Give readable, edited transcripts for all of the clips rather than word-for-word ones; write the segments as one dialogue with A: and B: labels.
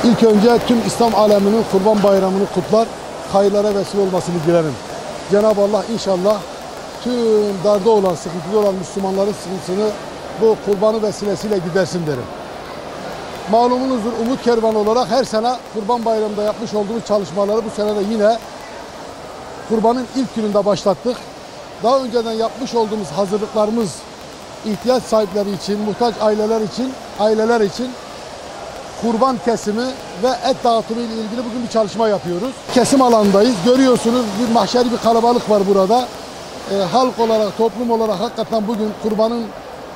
A: İlk önce tüm İslam aleminin Kurban Bayramı'nı kutlar, hayırlara vesile olmasını dilerim. Cenab-ı Allah inşallah tüm darda olan, sıkıntıda olan Müslümanların sıkıntısını bu kurbanı vesilesiyle gidersin derim. Malumunuzdur, Umut Kervanı olarak her sene Kurban Bayramı'nda yapmış olduğumuz çalışmaları bu sene de yine kurbanın ilk gününde başlattık. Daha önceden yapmış olduğumuz hazırlıklarımız ihtiyaç sahipleri için, muhtaç aileler için kurban kesimi ve et dağıtımı ile ilgili bugün bir çalışma yapıyoruz. Kesim alanındayız. Görüyorsunuz bir mahşeri bir kalabalık var burada. Halk olarak, toplum olarak hakikaten bugün kurbanın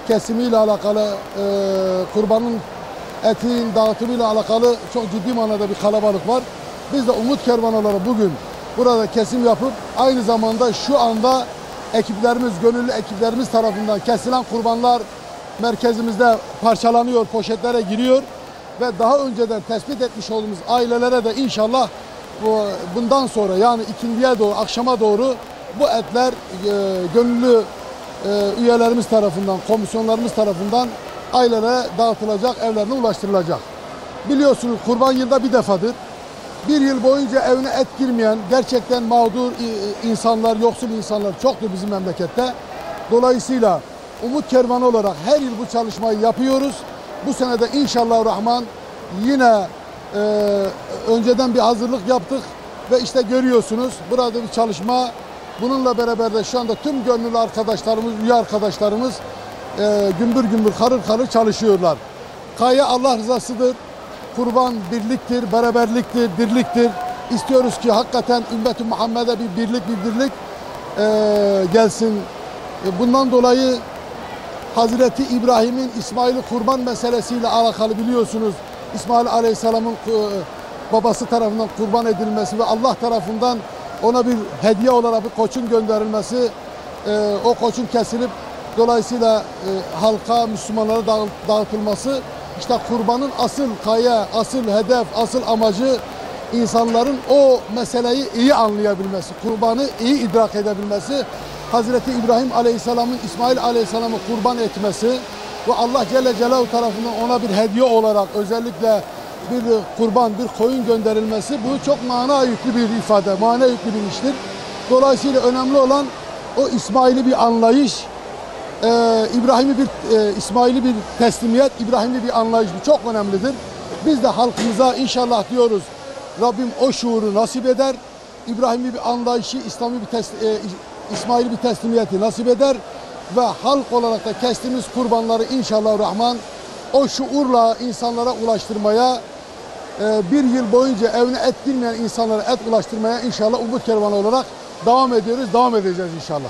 A: kesimiyle alakalı, kurbanın etin dağıtımıyla alakalı çok ciddi manada bir kalabalık var. Biz de Umut Kervanı olarak bugün burada kesim yapıp aynı zamanda şu anda ekiplerimiz, gönüllü ekiplerimiz tarafından kesilen kurbanlar merkezimizde parçalanıyor, poşetlere giriyor ve daha önceden tespit etmiş olduğumuz ailelere de inşallah bundan sonra yani ikindiye doğru, akşama doğru bu etler gönüllü üyelerimiz tarafından, komisyonlarımız tarafından ailelere dağıtılacak, evlerine ulaştırılacak. Biliyorsunuz kurban yılda bir defadır. Bir yıl boyunca evine et girmeyen gerçekten mağdur insanlar, yoksul insanlar çoktur bizim memlekette. Dolayısıyla Umut Kervanı olarak her yıl bu çalışmayı yapıyoruz. Bu sene de inşallah rahman yine önceden bir hazırlık yaptık ve işte görüyorsunuz burada bir çalışma. Bununla beraber de şu anda tüm gönüllü arkadaşlarımız, üye arkadaşlarımız gümbür gümbür, karır karır çalışıyorlar. Gaye Allah rızasıdır. Kurban birliktir, beraberliktir, dirliktir. İstiyoruz ki hakikaten Ümmet-i Muhammed'e bir birlik, bir dirlik gelsin. Bundan dolayı Hazreti İbrahim'in İsmail'i kurban meselesiyle alakalı biliyorsunuz. İsmail Aleyhisselam'ın babası tarafından kurban edilmesi ve Allah tarafından ona bir hediye olarak bir koçun gönderilmesi, o koçun kesilip dolayısıyla halka, Müslümanlara dağıtılması, işte kurbanın asıl gaye, asıl hedef, asıl amacı insanların o meseleyi iyi anlayabilmesi, kurbanı iyi idrak edebilmesi, Hazreti İbrahim Aleyhisselam'ın İsmail Aleyhisselam'ı kurban etmesi ve Allah Celle Celaluhu tarafından ona bir hediye olarak özellikle bir kurban, bir koyun gönderilmesi bu çok mana yüklü bir ifade, mana yüklü bir iştir. Dolayısıyla önemli olan o İsmail'i bir anlayış, İsmail'i bir teslimiyet, İbrahim'i bir anlayış bu çok önemlidir. Biz de halkımıza inşallah diyoruz Rabbim o şuuru nasip eder. İbrahim'i bir anlayışı, İsmail'i bir teslimiyeti nasip eder ve halk olarak da kestiğimiz kurbanları inşallah rahman o şuurla insanlara ulaştırmaya, bir yıl boyunca evine et girmeyen insanlara et ulaştırmaya inşallah Umut Kervanı olarak devam ediyoruz, devam edeceğiz inşallah.